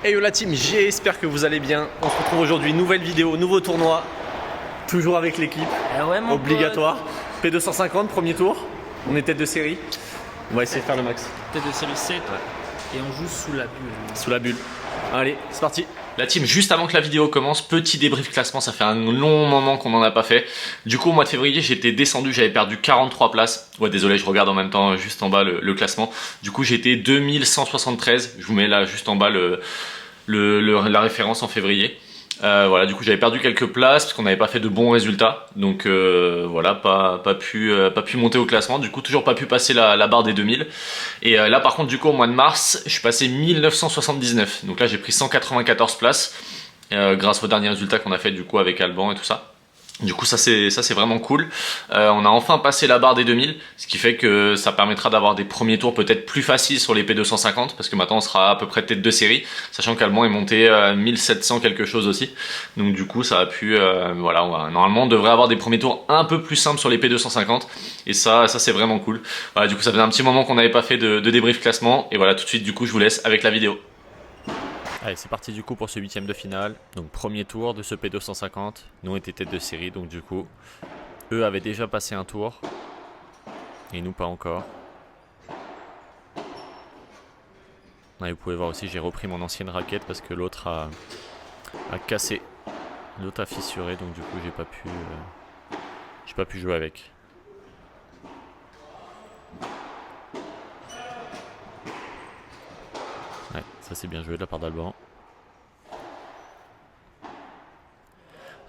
Hey yo la team, j'espère que vous allez bien. On se retrouve aujourd'hui, nouvelle vidéo, nouveau tournoi. Toujours avec l'équipe, Ouais, obligatoire. P250, premier tour. On est tête de série. On va essayer de faire le max. Tête de série 7 et on joue sous la bulle. Sous la bulle. Allez, c'est parti. La team, juste avant que la vidéo commence, petit débrief classement, ça fait un long moment qu'on n'en a pas fait. Du coup, au mois de février, j'étais descendu, j'avais perdu 43 places. Ouais, désolé, je regarde en même temps juste en bas le classement. Du coup, j'étais 2173. Je vous mets là juste en bas la référence en février. Voilà, du coup j'avais perdu quelques places parce qu'on n'avait pas fait de bons résultats, donc voilà, pas pu monter au classement, du coup toujours pas pu passer la barre des 2000. Et là par contre du coup au mois de mars je suis passé 1979, donc là j'ai pris 194 places grâce aux derniers résultats qu'on a fait du coup avec Alban et tout ça. Du coup ça c'est vraiment cool. On a enfin passé la barre des 2000, ce qui fait que ça permettra d'avoir des premiers tours peut-être plus faciles sur les P250, parce que maintenant on sera à peu près tête de série, sachant qu'Alban est monté 1700 quelque chose aussi. Donc du coup ça a pu, voilà, normalement on devrait avoir des premiers tours un peu plus simples sur les P250, et ça c'est vraiment cool. Voilà, du coup ça faisait un petit moment qu'on n'avait pas fait de débrief classement, et voilà tout de suite du coup je vous laisse avec la vidéo. Allez, c'est parti du coup pour ce huitième de finale. Donc premier tour de ce P250. Nous on était tête de série, donc du coup, eux avaient déjà passé un tour. Et nous pas encore. Ouais, vous pouvez voir aussi, j'ai repris mon ancienne raquette parce que l'autre a cassé. L'autre a fissuré, donc du coup j'ai pas pu jouer avec. Ouais, ça c'est bien joué de la part d'Alban.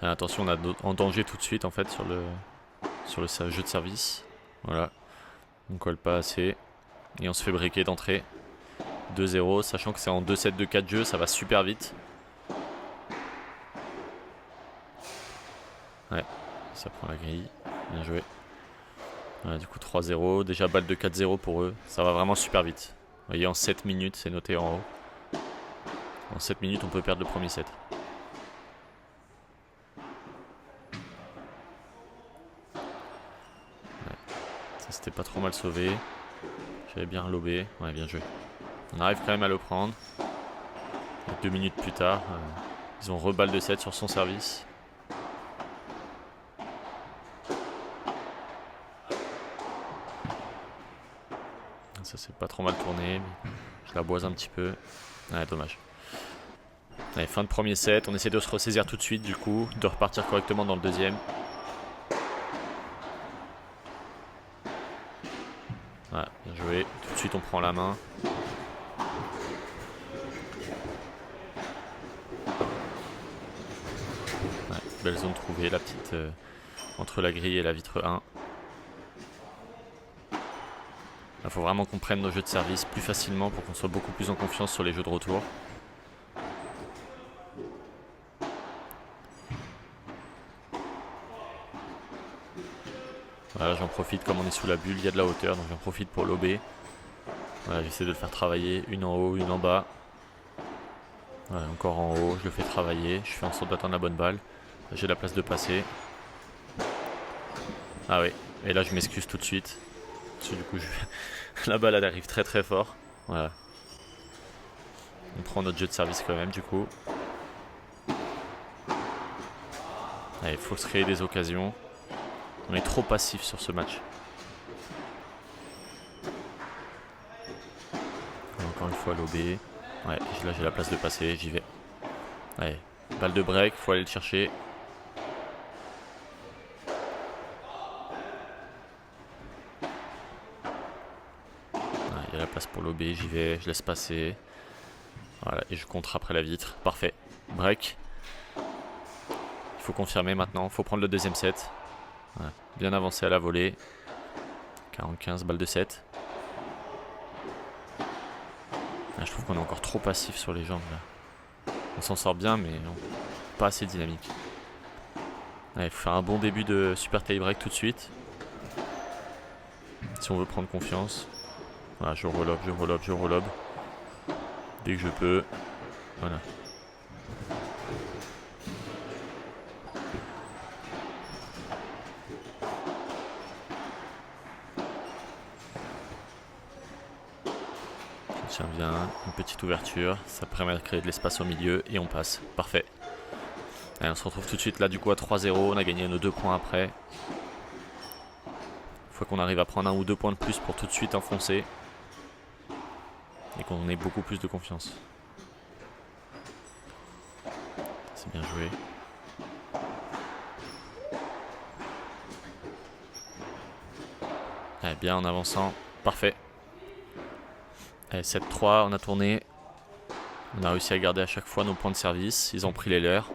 Attention, on a en danger tout de suite en fait sur le jeu de service. Voilà. On colle pas assez. Et on se fait briquer d'entrée. 2-0, sachant que c'est en 2-7 de 4 jeux, ça va super vite. Ouais, ça prend la grille. Bien joué. Voilà, du coup 3-0. Déjà balle de 4-0 pour eux. Ça va vraiment super vite. Vous voyez, en 7 minutes, c'est noté en haut. En 7 minutes, on peut perdre le premier set. Ça, c'était pas trop mal sauvé. J'avais bien relobé. Ouais, bien joué. On arrive quand même à le prendre. Et 2 minutes plus tard, ils ont reballe de 7 sur son service. Ça c'est pas trop mal tourné, mais je la boise un petit peu. Ouais, dommage. Allez, fin de premier set, on essaie de se ressaisir tout de suite du coup, de repartir correctement dans le deuxième. Ouais, bien joué. Tout de suite on prend la main. Ouais, belle zone trouvée, la petite entre la grille et la vitre 1. Il faut vraiment qu'on prenne nos jeux de service plus facilement pour qu'on soit beaucoup plus en confiance sur les jeux de retour. Voilà, j'en profite, comme on est sous la bulle, il y a de la hauteur, donc j'en profite pour lober. Voilà, j'essaie de le faire travailler, une en haut, une en bas. Voilà, encore en haut, je le fais travailler, je fais en sorte d'attendre la bonne balle. J'ai la place de passer. Ah oui, et là je m'excuse tout de suite. Parce que du coup, la balle elle arrive très très fort. Voilà. On prend notre jeu de service quand même du coup. Il faut se créer des occasions. On est trop passif sur ce match. Encore une fois l'OB. Ouais, là j'ai la place de passer, j'y vais. Allez, balle de break, faut aller le chercher. Il y a la place pour l'OB, j'y vais, je laisse passer. Voilà, et je contre après la vitre. Parfait. Break. Il faut confirmer maintenant, il faut prendre le deuxième set. Voilà. Bien avancé à la volée. 45, balle de 7. Là, je trouve qu'on est encore trop passif sur les jambes là. On s'en sort bien, mais non, pas assez dynamique. Il faut faire un bon début de super tie break tout de suite. Si on veut prendre confiance. Voilà, je relobe, je relobe, je relobe. Dès que je peux. Voilà. Tiens bien, une petite ouverture, ça permet de créer de l'espace au milieu et on passe. Parfait. Allez, on se retrouve tout de suite là du coup à 3-0, on a gagné nos 2 points après. Il faut qu'on arrive à prendre 1 ou 2 points de plus pour tout de suite enfoncer. Et qu'on ait beaucoup plus de confiance. C'est bien joué. Allez, bien en avançant, parfait. Allez, 7-3, on a tourné. On a réussi à garder à chaque fois nos points de service. Ils ont pris les leurs.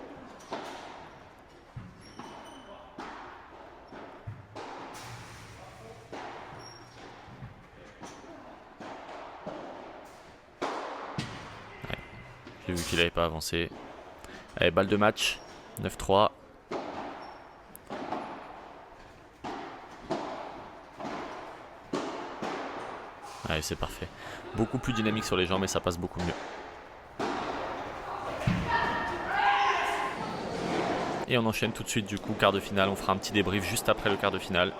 Ouais. J'ai vu qu'il n'avait pas avancé. Allez, balle de match. 9-3. Allez, c'est parfait. Beaucoup plus dynamique sur les jambes et ça passe beaucoup mieux. Et on enchaîne tout de suite du coup, quart de finale. On fera un petit débrief juste après le quart de finale.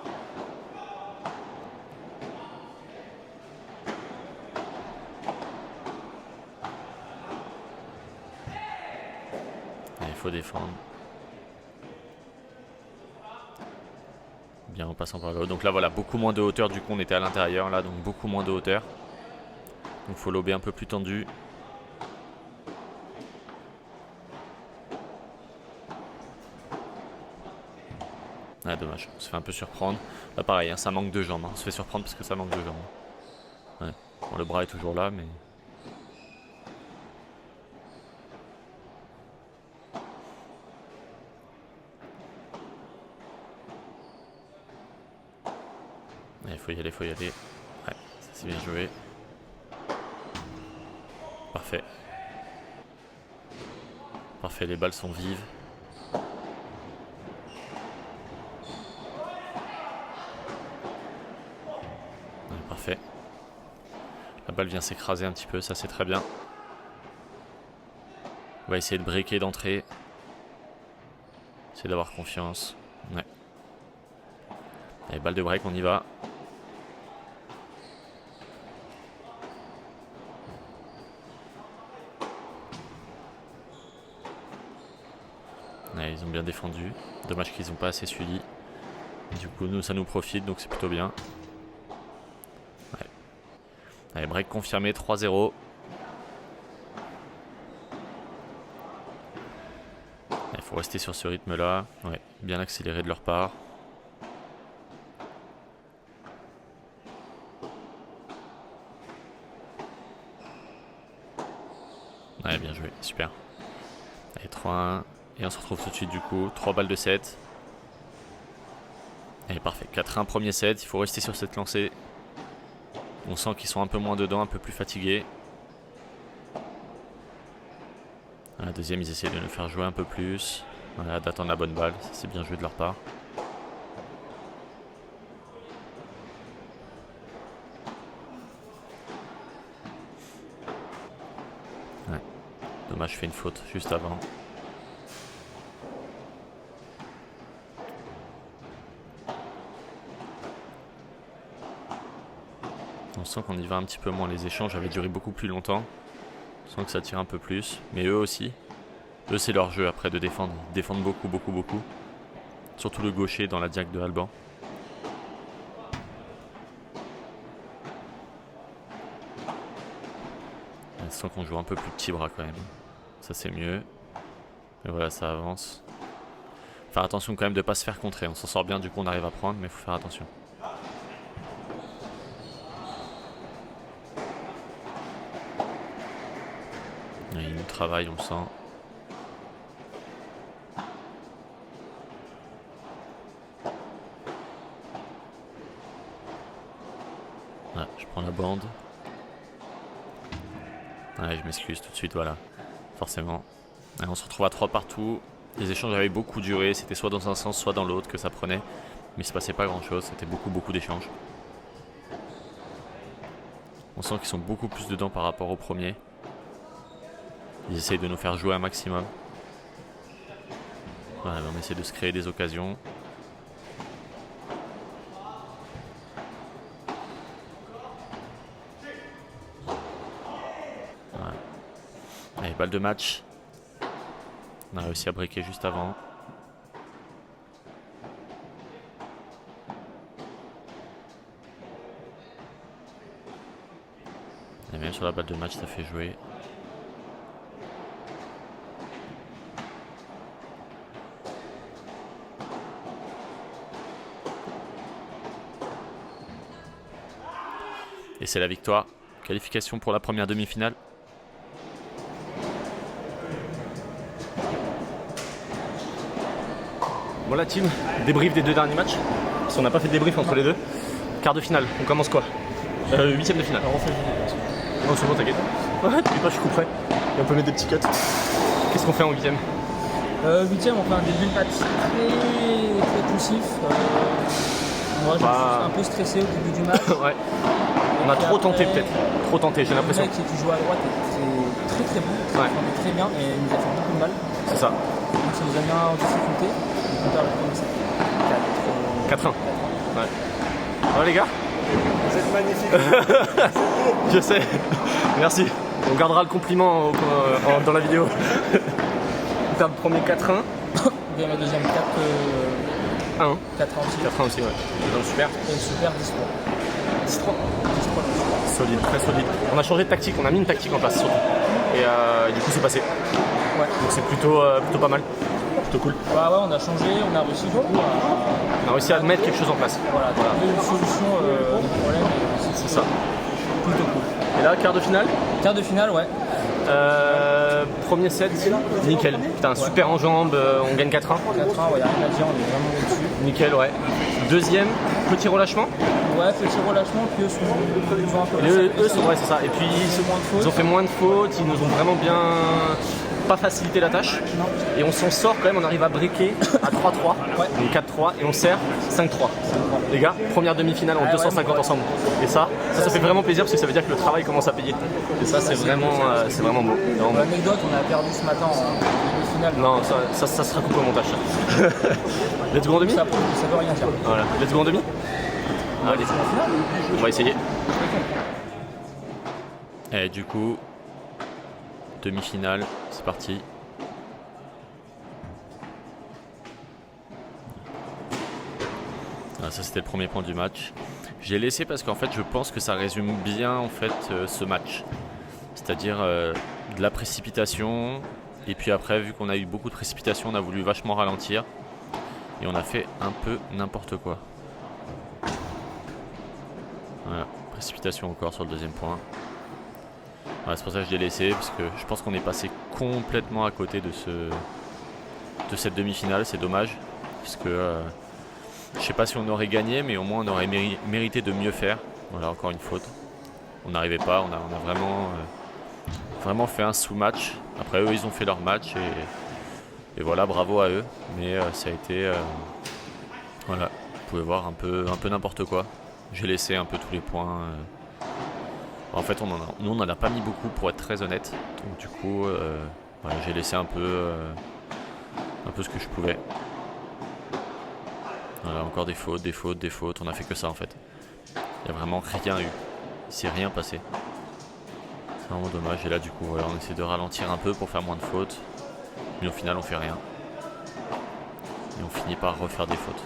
Il faut défendre. Bien en passant par là. Donc là voilà, beaucoup moins de hauteur. Du coup on était à l'intérieur là, donc beaucoup moins de hauteur. Donc il faut lober un peu plus tendu. Ah dommage, on se fait un peu surprendre. Là pareil, hein, ça manque de jambes. Hein. On se fait surprendre parce que ça manque de jambes. Ouais. Bon, le bras est toujours là, mais... Il faut y aller, faut y aller. Ouais, ça c'est bien joué. Parfait. Parfait, les balles sont vives. Ouais, parfait. La balle vient s'écraser un petit peu, ça c'est très bien. On va essayer de breaker d'entrée. Essayer d'avoir confiance. Ouais. Allez, balle de break, on y va. Ouais, ils ont bien défendu. Dommage qu'ils n'ont pas assez suivi. Du coup, nous, ça nous profite, donc c'est plutôt bien. Ouais. Allez, break confirmé, 3-0. Il faut rester sur ce rythme-là. Ouais, bien accéléré de leur part. Ouais, bien joué, super. Allez, 3-1. Et on se retrouve tout de suite du coup. 3 balles de 7. Allez, parfait. 4-1 premier set. Il faut rester sur cette lancée. On sent qu'ils sont un peu moins dedans, un peu plus fatigués. La deuxième, ils essaient de nous faire jouer un peu plus. Voilà, d'attendre la bonne balle. C'est bien joué de leur part. Ouais. Dommage, je fais une faute juste avant. On sent qu'on y va un petit peu moins. Les échanges avaient duré beaucoup plus longtemps. On sent que ça tire un peu plus. Mais eux aussi. Eux, c'est leur jeu après de défendre. Ils défendent beaucoup, beaucoup, beaucoup. Surtout le gaucher dans la diac de Alban. On sent qu'on joue un peu plus petit bras quand même. Ça, c'est mieux. Mais voilà, ça avance. Faire attention quand même de ne pas se faire contrer. On s'en sort bien, du coup, on arrive à prendre, mais il faut faire attention. Il nous travaille, on le sent. Ouais, je prends la bande. Ouais, je m'excuse tout de suite, voilà. Forcément. Ouais, on se retrouve à 3 partout. Les échanges avaient beaucoup duré. C'était soit dans un sens, soit dans l'autre que ça prenait. Mais il ne se passait pas grand chose. C'était beaucoup, beaucoup d'échanges. On sent qu'ils sont beaucoup plus dedans par rapport au premier. Ils essayent de nous faire jouer un maximum. Voilà, on essaie de se créer des occasions. balle de match. On a réussi à breaker juste avant. Et même sur la balle de match, ça fait jouer. Et c'est la victoire. Qualification pour la première demi-finale. Bon la team, débrief des 2 derniers matchs. Parce qu'on n'a pas fait de débrief entre les deux. Quart de finale, on commence quoi? 8ème de finale. Alors on fait le jeu. Non c'est bon, t'inquiète. Ouais, t'inquiète pas, je couperai. Et on peut mettre des petits cuts. Qu'est-ce qu'on fait en 8ème? 8ème, on fait un début de match très poussif. Moi je suis un peu stressé au début du match. Ouais. On a trop tenté peut-être. Trop tenté, j'ai l'impression. Le mec qui joue à droite était très très bon. Ouais. Il fait très bien et il nous a fait beaucoup de mal. C'est ça. Donc ça nous a mis en difficulté. Donc on perd le premier set. 4-1. Ouais. Ouais les gars? Vous êtes magnifique. Je sais. Merci. On gardera le compliment dans la vidéo. On perd le premier 4-1. On gagne le deuxième 4-1 aussi. 4-1 aussi, ouais. Donc, super. Et le super 10-3. 10-3. Solide, très solide. On a changé de tactique, on a mis une tactique en place surtout. Et du coup c'est passé. Ouais. Donc c'est plutôt pas mal. Plutôt cool. Bah ouais, on a changé, on a réussi du coup On a réussi à mettre quelque chose en place. voilà, trouver une solution au problème. C'est ça. Plutôt cool. Et là, quart de finale. Quart de finale, ouais. Premier set, nickel. Putain, super en jambes, on gagne 4-1. 4-1, ouais, y a rien à dire, on est vraiment au-dessus. Nickel, ouais. Deuxième, petit relâchement. Ouais, petit relâchement, puis eux sont un peu Eux sont, ouais, c'est ça. Et puis moins de fautes. ils ont fait moins de fautes, ils nous ont vraiment bien pas facilité la tâche. Non. Et on s'en sort quand même, on arrive à breaker à 3-3, Ouais. donc 4-3 et on sert 5-3. Les gars, première demi-finale en 250 ouais. ensemble. Et ça fait vraiment plaisir parce que ça veut dire que le travail commence à payer. Et ça c'est vraiment beau. Vraiment beau. L'anecdote, on a perdu ce matin en demi-finale. Non, ça sera coupé au montage. Ça. Let's go en demi. Ça veut rien dire. Voilà, let's go en demi. Allez, on va essayer. Et du coup, demi-finale, c'est parti. Ah, ça c'était le premier point du match. J'ai laissé parce qu'en fait je pense que ça résume bien en fait ce match. C'est-à-dire de la précipitation. Et puis après, vu qu'on a eu beaucoup de précipitation, on a voulu vachement ralentir. Et on a fait un peu n'importe quoi. Voilà, précipitation encore sur le deuxième point. Voilà, c'est pour ça que je l'ai laissé, parce que je pense qu'on est passé complètement à côté de cette demi-finale. C'est dommage, parce que je sais pas si on aurait gagné, mais au moins on aurait mérité de mieux faire. Voilà, encore une faute. On n'arrivait pas, on a vraiment fait un sous-match. Après eux, ils ont fait leur match, et voilà, bravo à eux. Mais ça a été, voilà, vous pouvez voir un peu n'importe quoi. J'ai laissé un peu tous les points. En fait, nous on n'en a pas mis beaucoup pour être très honnête. Donc du coup, voilà, j'ai laissé un peu ce que je pouvais. Voilà, encore des fautes. On a fait que ça en fait. Il n'y a vraiment rien eu. Il s'est rien passé. C'est vraiment dommage. Et là du coup, voilà, on essaie de ralentir un peu pour faire moins de fautes. Mais au final, on fait rien. Et on finit par refaire des fautes.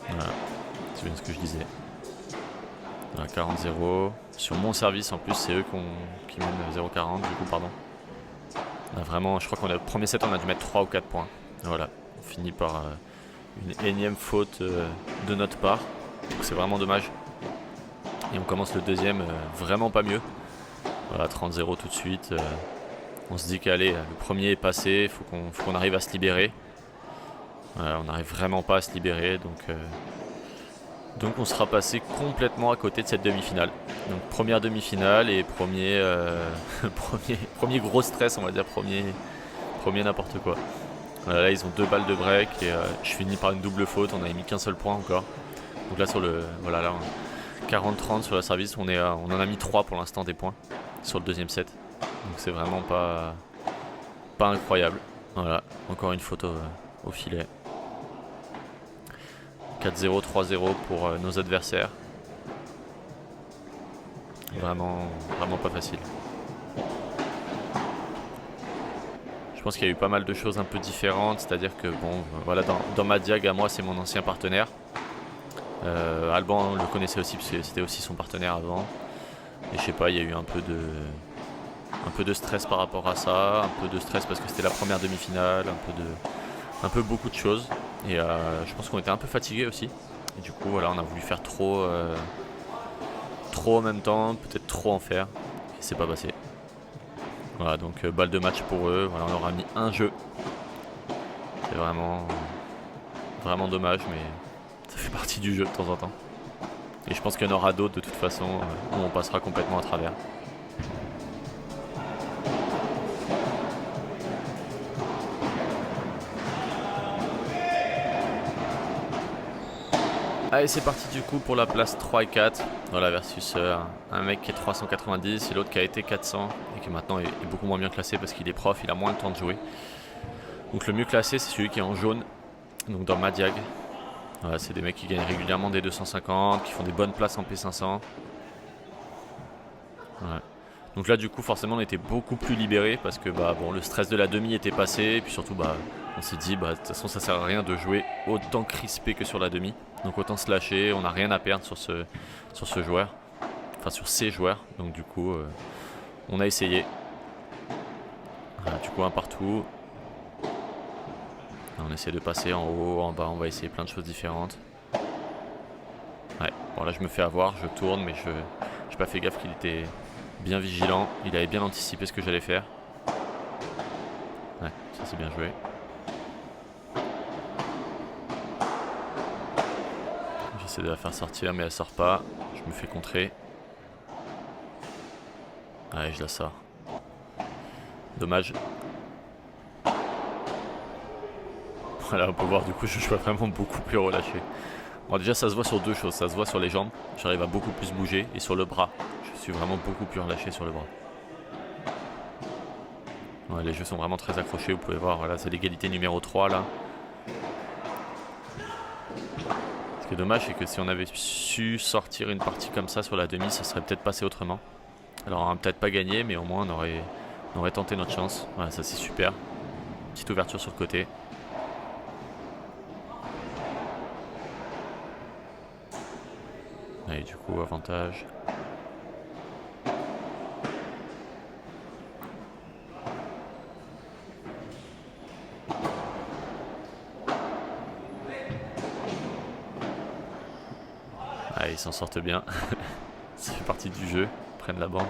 Voilà, c'est bien ce que je disais. Voilà, 40-0. Sur mon service, en plus, c'est eux qui mènent 0-40, du coup, pardon. On a vraiment, je crois qu'on a le premier set, on a dû mettre 3 ou 4 points. Voilà, on finit par une énième faute de notre part. Donc c'est vraiment dommage. Et on commence le deuxième vraiment pas mieux. Voilà, 30-0 tout de suite. On se dit qu'allez, le premier est passé, faut qu'on arrive à se libérer. Voilà, on n'arrive vraiment pas à se libérer, donc on sera passé complètement à côté de cette demi-finale. Donc première demi-finale et premier gros stress, on va dire, premier n'importe quoi. Voilà, là ils ont 2 balles de break et je finis par une double faute, on n'avait mis qu'un seul point encore. Donc là sur le, voilà, là 40-30 sur la service, on en a mis 3 pour l'instant des points sur le deuxième set. Donc c'est vraiment pas incroyable. Voilà, encore une faute au filet. 4-0, 3-0 pour nos adversaires. Vraiment pas facile. Je pense qu'il y a eu pas mal de choses un peu différentes, c'est-à-dire que bon, voilà, dans ma diag à moi, c'est mon ancien partenaire. Alban le connaissait aussi parce que c'était aussi son partenaire avant. Et je sais pas, il y a eu un peu de stress par rapport à ça, un peu de stress parce que c'était la première demi-finale, un peu beaucoup de choses. Et je pense qu'on était un peu fatigués aussi. Et du coup, voilà, on a voulu faire trop en même temps, peut-être trop en faire. Et c'est pas passé. Voilà, donc balle de match pour eux. Voilà, on leur a mis un jeu. C'est vraiment dommage, mais ça fait partie du jeu de temps en temps. Et je pense qu'il y en aura d'autres de toute façon où on passera complètement à travers. Allez, c'est parti du coup pour la place 3 et 4. Voilà, versus un mec qui est 390 et l'autre qui a été 400 et qui maintenant est beaucoup moins bien classé parce qu'il est prof, il a moins le temps de jouer. Donc le mieux classé, c'est celui qui est en jaune, donc dans ma diag. Voilà, c'est des mecs qui gagnent régulièrement des 250, qui font des bonnes places en P500. Voilà. Donc là, du coup, forcément, on était beaucoup plus libérés parce que bon, le stress de la demi était passé. Et puis surtout, on s'est dit, de toute façon, ça sert à rien de jouer autant crispé que sur la demi. Donc autant se lâcher, on n'a rien à perdre sur ce joueur. Enfin, sur ces joueurs. Donc du coup, on a essayé. Voilà, du coup, un partout. On essaie de passer en haut, en bas, on va essayer plein de choses différentes. Ouais, bon là je me fais avoir, je tourne, mais je n'ai pas fait gaffe qu'il était bien vigilant. Il avait bien anticipé ce que j'allais faire. Ouais, ça c'est bien joué. J'essaie de la faire sortir, mais elle sort pas. Je me fais contrer. Allez, je la sors. Dommage. Voilà, on peut voir du coup je joue vraiment beaucoup plus relâché. Bon, déjà ça se voit sur deux choses, ça se voit sur les jambes, j'arrive à beaucoup plus bouger, et sur le bras, je suis vraiment beaucoup plus relâché sur le bras. Ouais, les jeux sont vraiment très accrochés, vous pouvez voir, voilà, c'est l'égalité numéro 3 là. Ce qui est dommage, c'est que si on avait su sortir une partie comme ça sur la demi, ça serait peut-être passé autrement. Alors on n'aurait peut-être pas gagné, mais au moins on aurait tenté notre chance. Voilà, ça c'est super. Petite ouverture sur le côté. Et du coup, avantage. Ah, ils s'en sortent bien. Ça fait partie du jeu. Ils prennent la bande.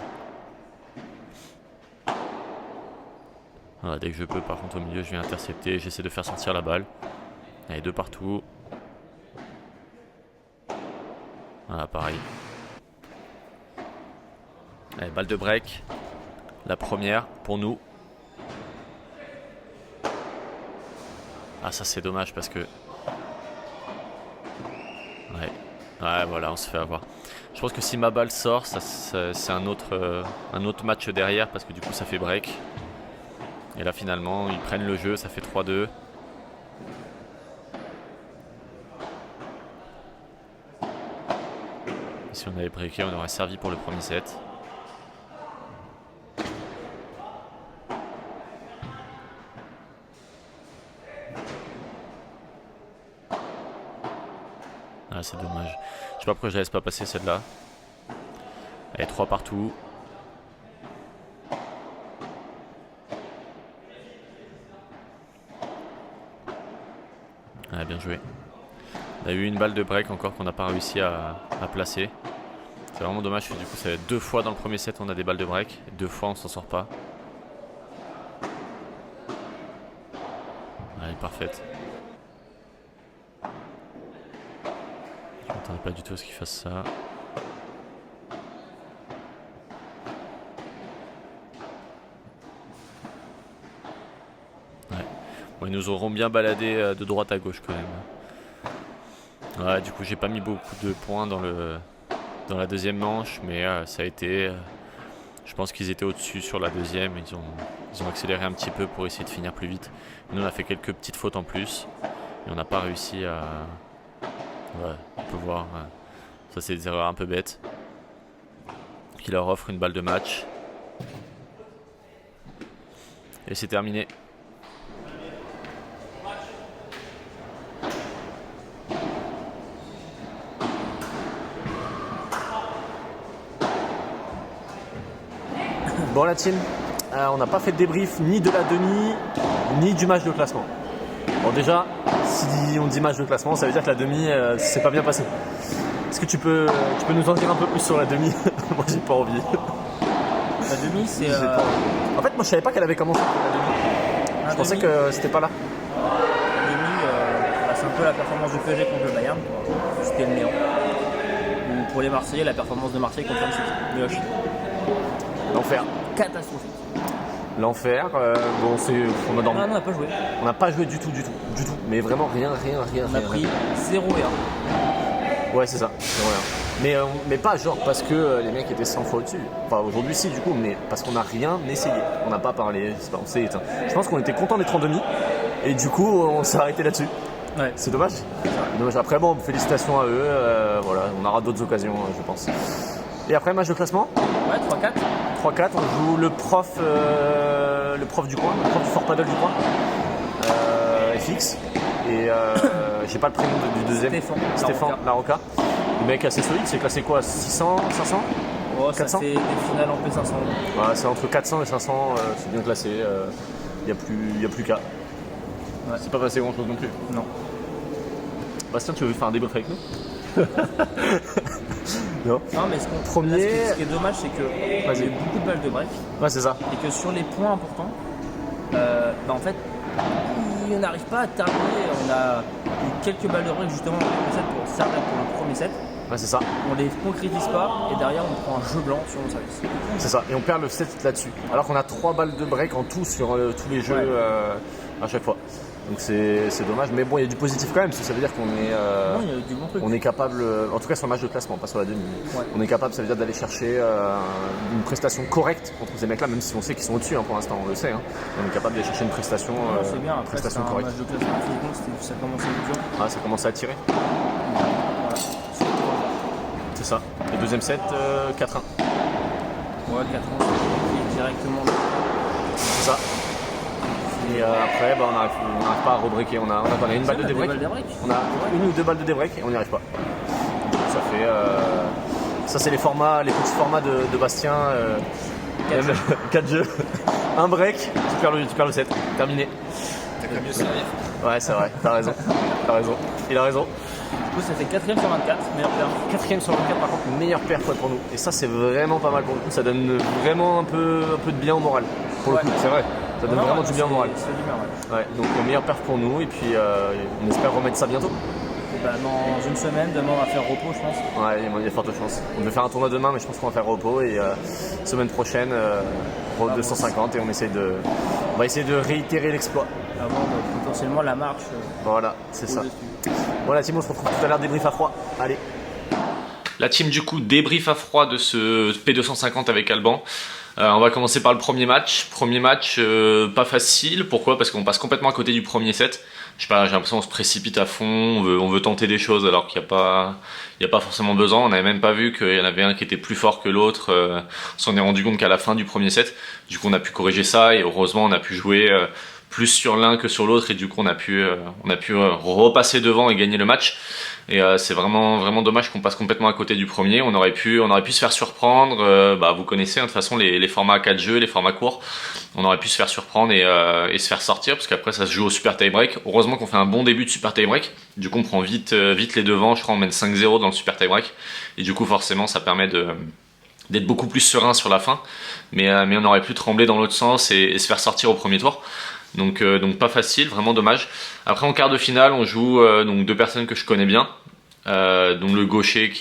Voilà, dès que je peux, par contre, au milieu, je viens intercepter. J'essaie de faire sortir la balle. Allez, deux partout. Voilà, pareil. Allez, balle de break. La première pour nous. Ah, ça c'est dommage parce que... Ouais, voilà, on se fait avoir. Je pense que si ma balle sort, c'est un autre match derrière parce que du coup ça fait break. Et là finalement, ils prennent le jeu, ça fait 3-2. Si on avait breaké, on aurait servi pour le premier set. Ah, c'est dommage. Je sais pas pourquoi je la laisse pas passer celle-là. Allez, 3 partout. Ah, bien joué. On a eu une balle de break encore qu'on n'a pas réussi à placer. C'est vraiment dommage, du coup ça va être 2 fois dans le premier set on a des balles de break, et 2 fois on s'en sort pas. Allez, parfaite. Je m'attendais pas du tout à ce qu'il fasse ça. Ouais. Bon, ils nous auront bien baladé de droite à gauche quand même. Ouais, du coup j'ai pas mis beaucoup de points dans la deuxième manche, mais ça a été... je pense qu'ils étaient au-dessus sur la deuxième, ils ont accéléré un petit peu pour essayer de finir plus vite. Nous on a fait quelques petites fautes en plus, et on n'a pas réussi Ouais, on peut voir. Ouais. Ça, c'est des erreurs un peu bêtes. Qui leur offre une balle de match. Et c'est terminé. Bon la team, on n'a pas fait de débrief ni de la demi, ni du match de classement. Bon déjà, si on dit match de classement, ça veut dire que la demi, c'est pas bien passé. Est-ce que tu peux nous en dire un peu plus sur la demi? Moi j'ai pas envie. La demi, c'est. En fait, moi je savais pas qu'elle avait commencé la demi. Je pensais que c'était pas là. La demi, c'est un peu la performance du PSG contre le Bayern. C'était le néant. Ou pour les Marseillais, la performance de Marseille contre le City. L'enfer. Catastrophique. L'enfer. Bon, on a dormi. Ah non, on n'a pas joué. On n'a pas joué du tout. Mais vraiment rien. On a pris 0 et 1. Ouais, c'est ça. C'est rien. Mais pas genre parce que les mecs étaient 100 fois au-dessus. Enfin, aujourd'hui, si, du coup, mais parce qu'on n'a rien essayé. On n'a pas parlé, je sais pas, on s'est éteint. Je pense qu'on était content d'être en demi. Et du coup, on s'est arrêté là-dessus. Ouais. C'est dommage. Dommage. Après, bon, félicitations à eux. Voilà, on aura d'autres occasions, je pense. Et après, match de classement? Ouais, 3-4. 3-4, on joue le prof du coin, le prof du fort paddle du coin, FX. Et j'ai pas le prénom du deuxième. Stéphane Larocca. Le mec assez solide, c'est classé quoi? 600, 500? Oh, 400? ça fait des finales en P500. Ouais, c'est entre 400 et 500, c'est bien classé. Y a plus qu'à. Ouais. C'est pas passé grand chose non plus. Non. Bastien, tu veux faire un débrief avec nous? Non. Non, mais ce qui est dommage, c'est qu'il y a eu beaucoup de balles de break. Ouais, c'est ça. Et que sur les points importants, en fait, on n'arrive pas à terminer. On a eu quelques balles de break justement pour servir pour le premier set. Ouais, c'est ça. On les concrétise pas et derrière on prend un jeu blanc sur nos services. C'est ça. Et on perd le set là-dessus. Alors qu'on a 3 balles de break en tout sur tous les jeux à chaque fois. Donc c'est dommage, mais bon, il y a du positif quand même, parce que ça veut dire qu'on est, Non, il y a eu du bon truc. on est capable, en tout cas sur le match de classement, pas sur la demi, Ouais. on est capable, ça veut dire d'aller chercher une prestation correcte contre ces mecs-là, même si on sait qu'ils sont au-dessus pour l'instant, on le sait. On est capable d'aller chercher une prestation, Non, c'est bien. Après, prestation c'est un correcte. match de classement physiquement, ça commençait à être dur. Ah, ça commence à tirer, Voilà. c'est ça. Le deuxième set, 4-1, Ouais, 4 ans, c'est directement. c'est ça. Et après, on n'arrive pas à rebreaker. On a une balle de débreak. On a une ou deux balles de débreak et on n'y arrive pas. Donc ça fait. Ça, c'est les petits formats de Bastien. 4 jeux. Un break, tu perds le set. Terminé. T'as qu'à mieux servir. Ouais, c'est vrai, t'as raison. Il a raison. Du coup, ça fait 4ème sur 24, meilleur perf. 4ème sur 24, par contre, meilleure perf pour nous. Et ça, c'est vraiment pas mal pour nous. Ça donne vraiment un peu de bien au moral. Pour le coup, c'est vrai. Ça donne vraiment du bien au moral. C'est du bien, ouais. Ouais, donc meilleure perf pour nous. Et puis, on espère remettre ça bientôt. Bah, dans une semaine, demain, on va faire repos, je pense. Ouais, il y a de fortes chances. On devait faire un tournoi demain, mais je pense qu'on va faire repos. Et semaine prochaine, 250. Et on va essayer de réitérer l'exploit. Avant potentiellement la marche. Voilà, c'est ça. Voilà, Timo, on se retrouve tout à l'heure, débrief à froid. Allez. La team du coup débrief à froid de ce P250 avec Alban. On va commencer par le premier match. Premier match pas facile. Pourquoi? Parce qu'on passe complètement à côté du premier set. Je sais pas, j'ai l'impression qu'on se précipite à fond, on veut tenter des choses alors qu'il n'y a pas forcément besoin. On n'avait même pas vu qu'il y en avait un qui était plus fort que l'autre. On s'en est rendu compte qu'à la fin du premier set. Du coup on a pu corriger ça et heureusement on a pu jouer plus sur l'un que sur l'autre et du coup on a pu repasser devant et gagner le match. Et c'est vraiment dommage qu'on passe complètement à côté du premier. On aurait pu se faire surprendre. Vous connaissez de toute façon les formats 4 jeux, les formats courts. On aurait pu se faire surprendre et se faire sortir parce qu'après ça se joue au super tie break. Heureusement qu'on fait un bon début de super tie break. Du coup on prend vite les devants. Je crois on mène 5-0 dans le super tie break. Et du coup forcément ça permet d'être beaucoup plus serein sur la fin. Mais on aurait pu trembler dans l'autre sens et se faire sortir au premier tour. Donc pas facile, vraiment dommage. Après en quart de finale on joue donc deux personnes que je connais bien, donc le gaucher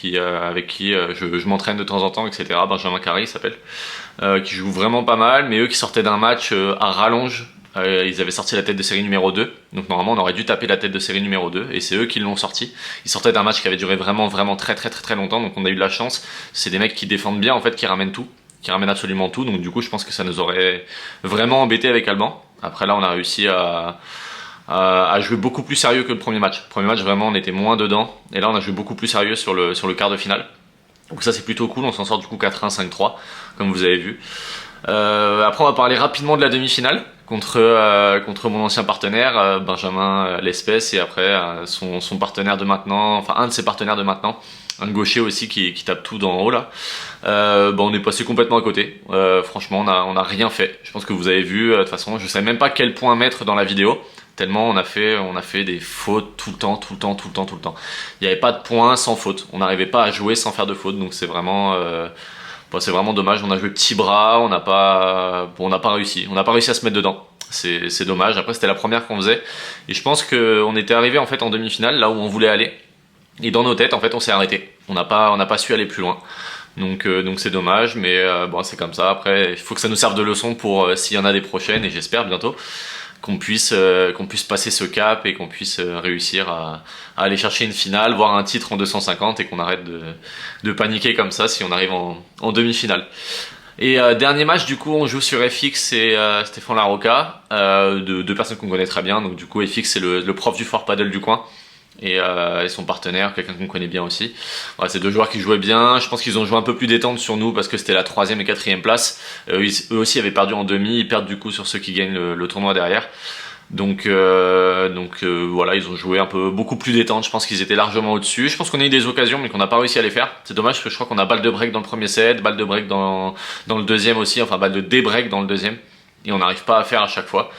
avec qui je m'entraîne de temps en temps, etc. Benjamin Carré il s'appelle, qui joue vraiment pas mal, mais eux qui sortaient d'un match à rallonge, ils avaient sorti la tête de série numéro 2, donc normalement on aurait dû taper la tête de série numéro 2 et c'est eux qui l'ont sorti. Ils sortaient d'un match qui avait duré vraiment très longtemps, donc on a eu de la chance. C'est des mecs qui défendent bien en fait, qui ramènent absolument tout, donc du coup je pense que ça nous aurait vraiment embêté avec Alban. Après là on a réussi à à jouer beaucoup plus sérieux que le premier match. Le premier match, vraiment, on était moins dedans. Et là, on a joué beaucoup plus sérieux sur le quart de finale. Donc ça, c'est plutôt cool. On s'en sort du coup 4-1, 5-3, comme vous avez vu. Après, on va parler rapidement de la demi-finale contre mon ancien partenaire, Benjamin Lespèce, et après son partenaire de maintenant, enfin un de ses partenaires de maintenant, un gaucher aussi qui tape tout d'en haut là. On est passé complètement à côté. Franchement, on a rien fait. Je pense que vous avez vu. De toute façon, je sais même pas quel point mettre dans la vidéo. Tellement on a fait des fautes tout le temps. Il n'y avait pas de points sans faute. On n'arrivait pas à jouer sans faire de faute. Donc c'est vraiment dommage. On a joué petit bras. On n'a pas réussi. On n'a pas réussi à se mettre dedans. C'est dommage. Après c'était la première qu'on faisait. Et je pense qu'on était arrivé en fait en demi-finale, là où on voulait aller. Et dans nos têtes, en fait, on s'est arrêté. On n'a pas su aller plus loin. Donc c'est dommage, mais bon, c'est comme ça. Après, il faut que ça nous serve de leçon pour s'il y en a des prochaines, et j'espère bientôt qu'on puisse passer ce cap et qu'on puisse réussir à aller chercher une finale, voire un titre en 250, et qu'on arrête de paniquer comme ça si on arrive en demi-finale. Et dernier match, du coup, on joue sur FX et Stéphane Larocca, deux personnes qu'on connaît très bien. Donc du coup, FX c'est le prof du Fort Paddle du coin. Et son partenaire, quelqu'un qu'on connaît bien aussi. Voilà, c'est deux joueurs qui jouaient bien. Je pense qu'ils ont joué un peu plus détente sur nous parce que c'était la 3e et 4e place. Eux aussi avaient perdu en demi. Ils perdent du coup sur ceux qui gagnent le tournoi derrière. Donc voilà, ils ont joué beaucoup plus détente. Je pense qu'ils étaient largement au-dessus. Je pense qu'on a eu des occasions mais qu'on n'a pas réussi à les faire. C'est dommage parce que je crois qu'on a balle de break dans le premier set, balle de break dans le deuxième aussi, enfin balle de débreak dans le deuxième. Et on n'arrive pas à faire à chaque fois.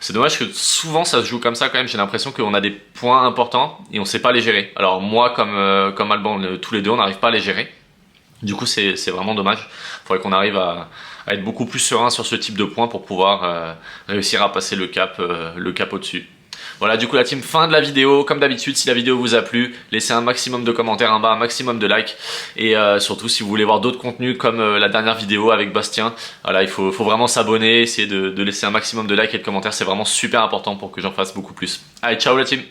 C'est dommage que souvent ça se joue comme ça quand même. J'ai l'impression qu'on a des points importants et on sait pas les gérer. Alors moi comme Alban, tous les deux on n'arrive pas à les gérer. Du coup c'est vraiment dommage. Il faudrait qu'on arrive à être beaucoup plus serein sur ce type de points pour pouvoir réussir à passer le cap au-dessus. Voilà, du coup la team, fin de la vidéo. Comme d'habitude, si la vidéo vous a plu, laissez un maximum de commentaires en bas, un maximum de likes. Et surtout, si vous voulez voir d'autres contenus comme la dernière vidéo avec Bastien, voilà, il faut vraiment s'abonner, essayer de laisser un maximum de likes et de commentaires. C'est vraiment super important pour que j'en fasse beaucoup plus. Allez, ciao la team!